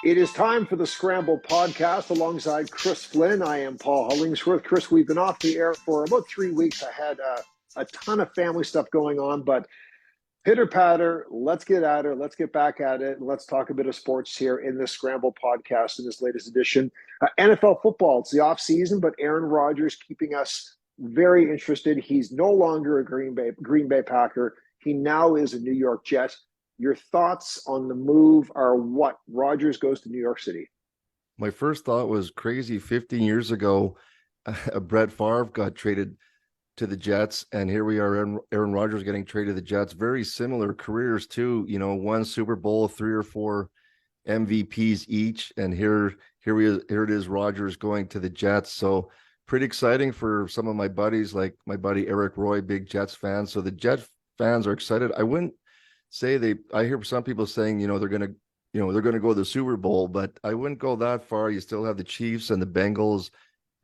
It is time for the Scramble Podcast alongside Chris Flynn. I am Paul Hollingsworth. Chris, we've been off the air for about 3 weeks. I had a ton of family stuff going on, but pitter patter, let's get at it. Let's get back at it. And let's talk a bit of sports here in the Scramble Podcast in this latest edition. NFL football, it's the off season, but Aaron Rodgers keeping us very interested. He's no longer a Green Bay Packer. He now is a New York Jet. Your thoughts on the move are what? Rodgers goes to New York City. My first thought was crazy. 15 years ago, Brett Favre got traded to the Jets, and here we are, Aaron Rodgers getting traded to the Jets. Very similar careers too. You know, one Super Bowl, 3 or 4 MVPs each, and here it is, Rodgers going to the Jets. So pretty exciting for some of my buddies, like my buddy Eric Roy, big Jets fan. So the Jets fans are excited. I wouldn't say I hear some people saying, they're going to go to the Super Bowl, but I wouldn't go that far. You still have the Chiefs and the Bengals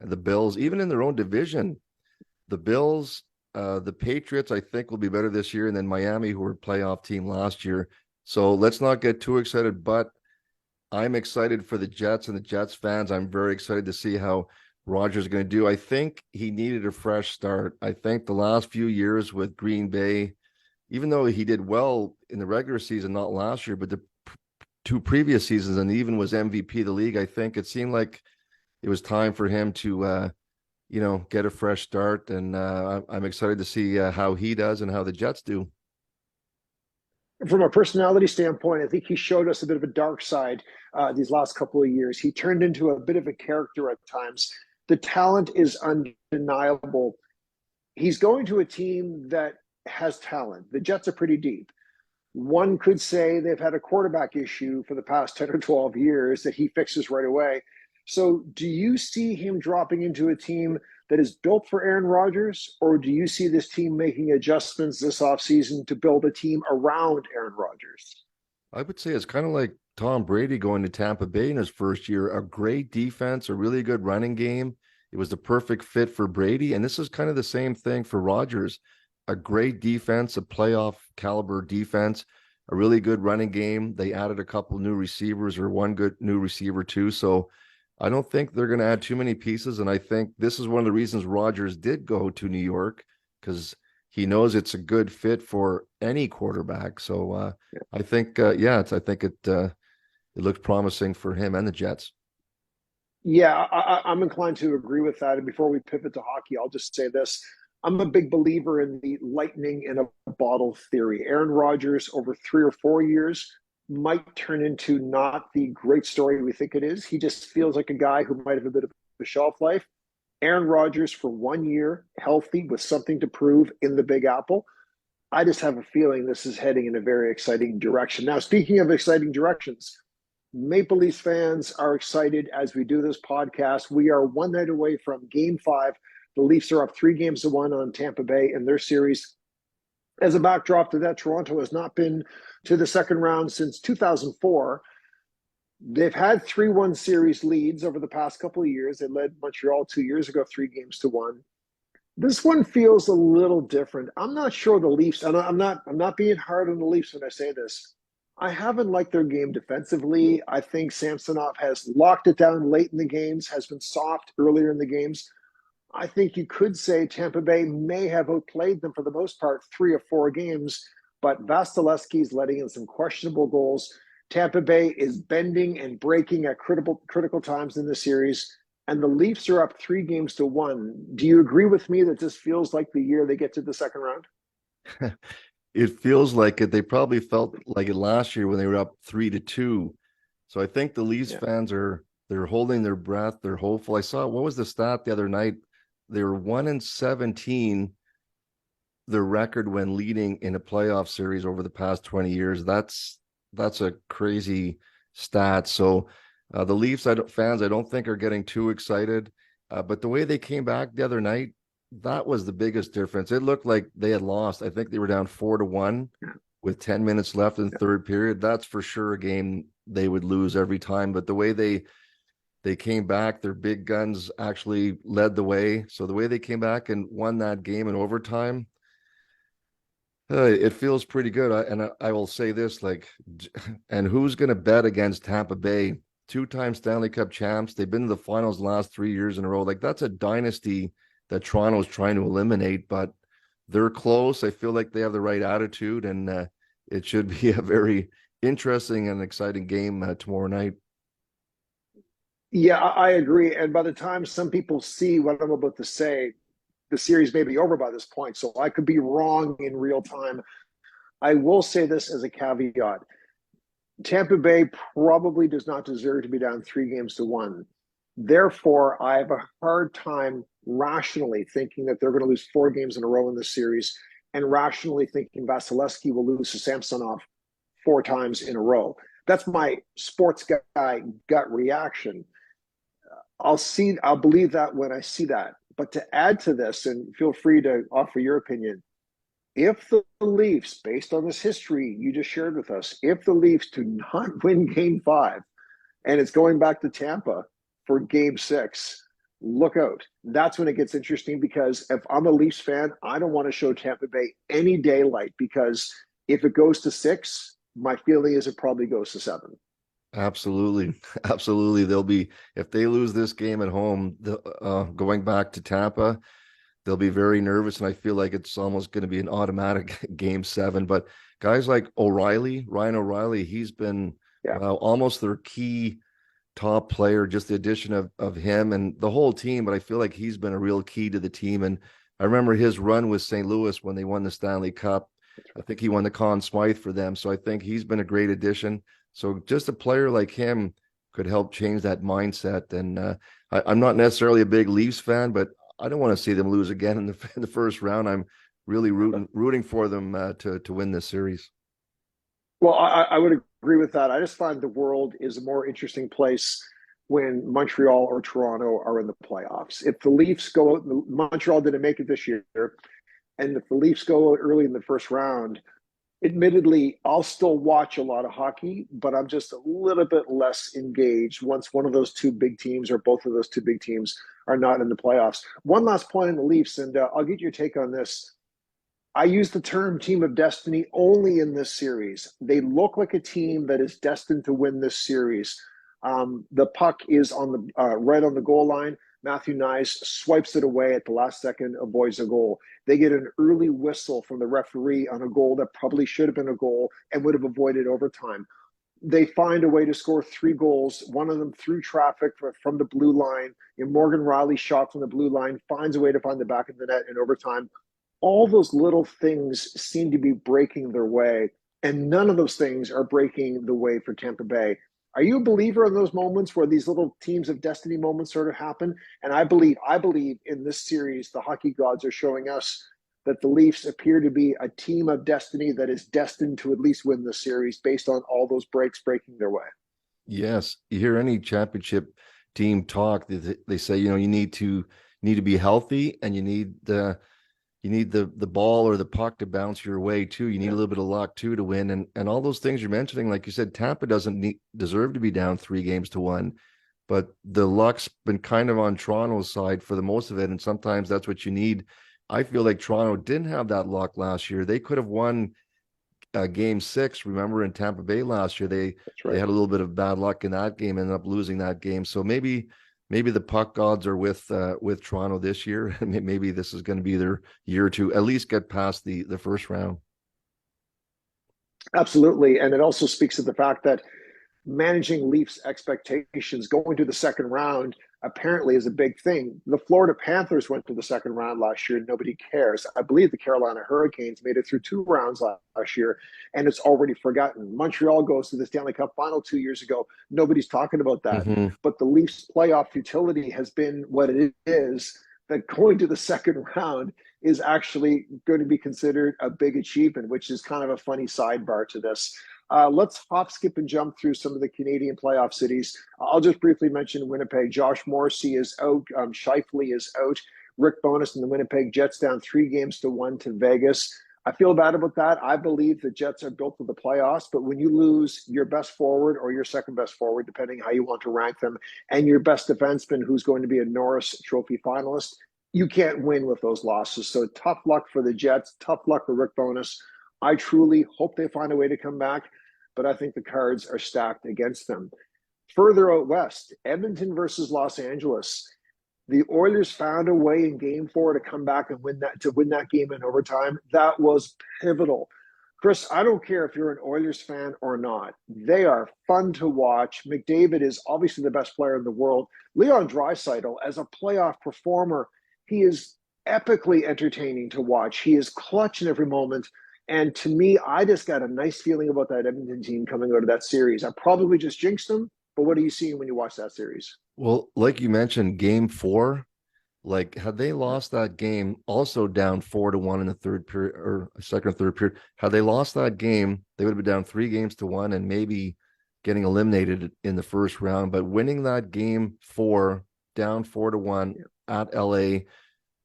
and the Bills, even in their own division. The Bills, the Patriots, I think will be better this year, and then Miami, who were a playoff team last year. So let's not get too excited, but I'm excited for the Jets and the Jets fans. I'm very excited to see how Rodgers is going to do. I think he needed a fresh start. I think the last few years with Green Bay, even though he did well in the regular season, not last year, but the 2 previous seasons, and even was MVP of the league, I think it seemed like it was time for him to, get a fresh start. And I'm excited to see how he does and how the Jets do. From a personality standpoint, I think he showed us a bit of a dark side these last couple of years. He turned into a bit of a character at times. The talent is undeniable. He's going to a team that has talent. The Jets are pretty deep. One could say they've had a quarterback issue for the past 10 or 12 years that he fixes right away. So do you see him dropping into a team that is built for Aaron Rodgers, or do you see this team making adjustments this offseason to build a team around Aaron Rodgers? I would say it's kind of like Tom Brady going to Tampa Bay in his first year. A great defense, a really good running game. It was the perfect fit for Brady. And this is kind of the same thing for Rodgers. A great defense, a playoff caliber defense, a really good running game. They added a couple new receivers, or one good new receiver too. So I don't think they're going to add too many pieces. And I think this is one of the reasons Rodgers did go to New York, because he knows it's a good fit for any quarterback. So I think, it looks promising for him and the Jets. Yeah, I'm inclined to agree with that. And before we pivot to hockey, I'll just say this. I'm a big believer in the lightning in a bottle theory. Aaron Rodgers, over 3 or 4 years, might turn into not the great story we think it is. He just feels like a guy who might have a bit of a shelf life. Aaron Rodgers for 1 year, healthy, with something to prove in the Big Apple. I just have a feeling this is heading in a very exciting direction. Now, speaking of exciting directions, Maple Leafs fans are excited as we do this podcast. We are one night away from Game 5. The Leafs are up 3-1 on Tampa Bay in their series. As a backdrop to that, Toronto has not been to the second round since 2004. They've had 3-1 series leads over the past couple of years. They led Montreal 2 years ago, 3-1. This one feels a little different. I'm not sure the Leafs, and I'm not being hard on the Leafs when I say this. I haven't liked their game defensively. I think Samsonov has locked it down late in the games, has been soft earlier in the games. I think you could say Tampa Bay may have outplayed them for the most part 3 or 4 games, but Vasilevsky's letting in some questionable goals. Tampa Bay is bending and breaking at critical times in the series, and the Leafs are up 3-1. Do you agree with me that this feels like the year they get to the second round? It feels like it. They probably felt like it last year when they were up 3-2. So I think the Leafs fans they're holding their breath. They're hopeful. I saw, what was the stat the other night? They were 1-17, their record when leading in a playoff series over the past 20 years. That's a crazy stat. So the Leafs fans, I don't think, are getting too excited. But the way they came back the other night, that was the biggest difference. It looked like they had lost. I think they were down 4-1 with 10 minutes left in the third period. That's for sure a game they would lose every time. But the way they came back, their big guns actually led the way. So the way they came back and won that game in overtime, it feels pretty good. I will say this, and who's going to bet against Tampa Bay two-time Stanley Cup champs. They've been to the finals the last 3 years in a row. Like, that's a dynasty that Toronto's trying to eliminate, but they're close. I feel like they have the right attitude, and it should be a very interesting and exciting game tomorrow night. Yeah, I agree. And by the time some people see what I'm about to say, the series may be over by this point. So I could be wrong in real time. I will say this as a caveat. Tampa Bay probably does not deserve to be down 3-1. Therefore, I have a hard time rationally thinking that they're going to lose 4 games in a row in this series, and rationally thinking Vasilevsky will lose to Samsonov 4 times in a row. That's my sports guy gut reaction. I'll believe that when I see that. But to add to this, and feel free to offer your opinion, if the Leafs, based on this history you just shared with us, if the Leafs do not win game 5 and it's going back to Tampa for game 6, look out. That's when it gets interesting, because if I'm a Leafs fan, I don't want to show Tampa Bay any daylight, because if it goes to 6, my feeling is it probably goes to 7. Absolutely. Absolutely. They'll be, if they lose this game at home, going back to Tampa, they'll be very nervous. And I feel like it's almost going to be an automatic game 7. But guys like Ryan O'Reilly, he's been almost their key top player, just the addition of him and the whole team. But I feel like he's been a real key to the team. And I remember his run with St. Louis when they won the Stanley Cup. I think he won the Conn Smythe for them. So I think he's been a great addition. So just a player like him could help change that mindset. And I'm not necessarily a big Leafs fan, but I don't want to see them lose again in the first round. I'm really rooting for them to win this series. Well, I would agree with that. I just find the world is a more interesting place when Montreal or Toronto are in the playoffs. If the Leafs go, Montreal didn't make it this year, and if the Leafs go early in the first round, admittedly, I'll still watch a lot of hockey, but I'm just a little bit less engaged once one of those two big teams or both of those two big teams are not in the playoffs. One last point on the Leafs, and I'll get your take on this. I use the term team of destiny only in this series. They look like a team that is destined to win this series. The puck is on the right on the goal line. Matthew Nyes swipes it away at the last second, avoids a goal. They get an early whistle from the referee on a goal that probably should have been a goal and would have avoided overtime. They find a way to score 3 goals, one of them through traffic from the blue line. And Morgan Riley shot from the blue line, finds a way to find the back of the net in overtime. All those little things seem to be breaking their way, and none of those things are breaking the way for Tampa Bay. Are you a believer in those moments where these little teams of destiny moments sort of happen? And I believe in this series, the hockey gods are showing us that the Leafs appear to be a team of destiny that is destined to at least win the series based on all those breaks breaking their way. Yes. You hear any championship team talk, they say, you need to be healthy, and you need the ball or the puck to bounce your way too. You need a little bit of luck too to win, and all those things you're mentioning. Like you said, Tampa doesn't deserve to be down 3-1, but the luck's been kind of on Toronto's side for the most of it, and sometimes that's what you need. I feel like Toronto didn't have that luck last year. They could have won game 6. Remember, in Tampa Bay last year, they had a little bit of bad luck in that game, ended up losing that game. So maybe the puck gods are with Toronto this year. Maybe this is going to be their year to at least get past the first round. Absolutely. And it also speaks to the fact that managing Leafs expectations going to the second round apparently is a big thing. The Florida Panthers went to the second round last year and nobody cares. I believe the Carolina Hurricanes made it through 2 rounds last year and it's already forgotten. Montreal goes to the Stanley Cup final 2 years ago. Nobody's talking about that. Mm-hmm. But the Leafs playoff futility has been what it is, that going to the second round is actually going to be considered a big achievement, which is kind of a funny sidebar to this. Let's hop, skip, and jump through some of the Canadian playoff cities. I'll just briefly mention Winnipeg. Josh Morrissey is out. Scheifele is out. Rick Bowness and the Winnipeg Jets down 3-1 to Vegas. I feel bad about that. I believe the Jets are built for the playoffs, but when you lose your best forward or your second best forward, depending how you want to rank them, and your best defenseman who's going to be a Norris Trophy finalist, you can't win with those losses. So tough luck for the Jets. Tough luck for Rick Bowness. I truly hope they find a way to come back, but I think the cards are stacked against them. Further out west, Edmonton versus Los Angeles. The Oilers found a way in Game 4 to come back and win that game in overtime. That was pivotal. Chris, I don't care if you're an Oilers fan or not. They are fun to watch. McDavid is obviously the best player in the world. Leon Draisaitl, as a playoff performer, he is epically entertaining to watch. He is clutch in every moment. And to me, I just got a nice feeling about that Edmonton team coming out of that series. I probably just jinxed them, but what are you seeing when you watch that series? Well, like you mentioned, Game 4, like had they lost that game, also down 4-1 in the third period or second or third period, had they lost that game, they would have been down 3-1 and maybe getting eliminated in the first round. But winning that Game 4, down 4-1 at LA,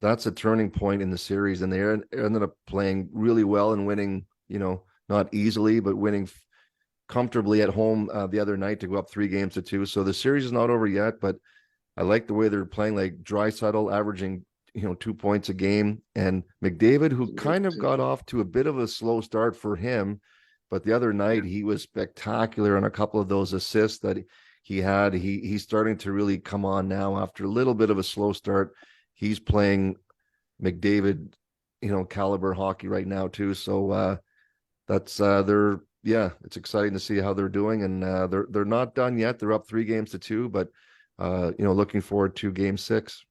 that's a turning point in the series. And they ended up playing really well and winning, not easily, but winning comfortably at home the other night to go up 3-2. So the series is not over yet, but I like the way they're playing, like Draisaitl averaging, 2 points a game, and McDavid, who kind of got off to a bit of a slow start for him, but the other night he was spectacular on a couple of those assists that he had. He's starting to really come on now after a little bit of a slow start. He's playing McDavid, caliber hockey right now too. So that's it's exciting to see how they're doing, and they're not done yet. They're up 3-2, but looking forward to Game 6.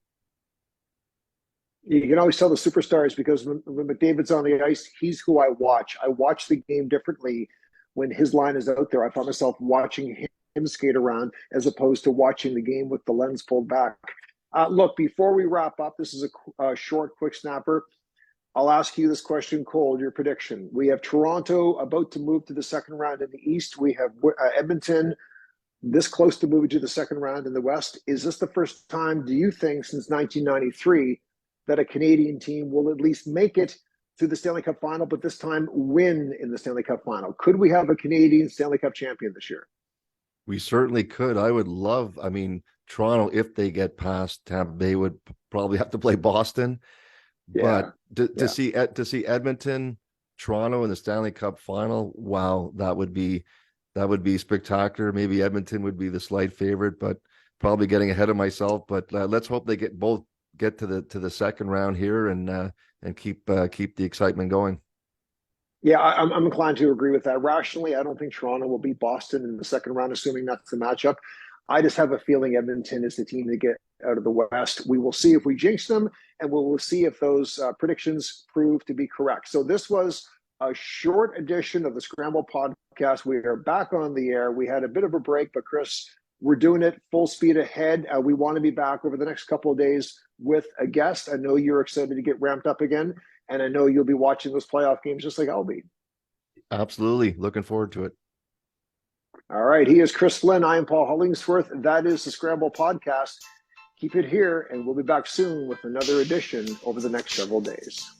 You can always tell the superstars because when McDavid's on the ice, he's who I watch. I watch the game differently when his line is out there. I find myself watching him skate around as opposed to watching the game with the lens pulled back. Look, before we wrap up, this is a short, quick snapper. I'll ask you this question, Cole, your prediction. We have Toronto about to move to the second round in the East. We have Edmonton this close to moving to the second round in the West. Is this the first time, do you think, since 1993 that a Canadian team will at least make it to the Stanley Cup final, but this time win in the Stanley Cup final? Could we have a Canadian Stanley Cup champion this year? We certainly could. I would love, Toronto, if they get past Tampa Bay, would probably have to play Boston. Yeah. But to see Edmonton, Toronto in the Stanley Cup final, wow, that would be spectacular. Maybe Edmonton would be the slight favorite, but probably getting ahead of myself. But let's hope they get to the second round here and keep the excitement going. Yeah, I'm inclined to agree with that. Rationally, I don't think Toronto will beat Boston in the second round, assuming that's the matchup. I just have a feeling Edmonton is the team to get out of the West. We will see if we jinx them, and we will see if those predictions prove to be correct. So this was a short edition of the Scramble Podcast. We are back on the air. We had a bit of a break, but Chris, we're doing it full speed ahead. We want to be back over the next couple of days with a guest. I know you're excited to get ramped up again, and I know you'll be watching those playoff games just like I'll be. Absolutely. Looking forward to it. All right. He is Chris Flynn. I am Paul Hollingsworth. That is the Scramble Podcast. Keep it here, and we'll be back soon with another edition over the next several days.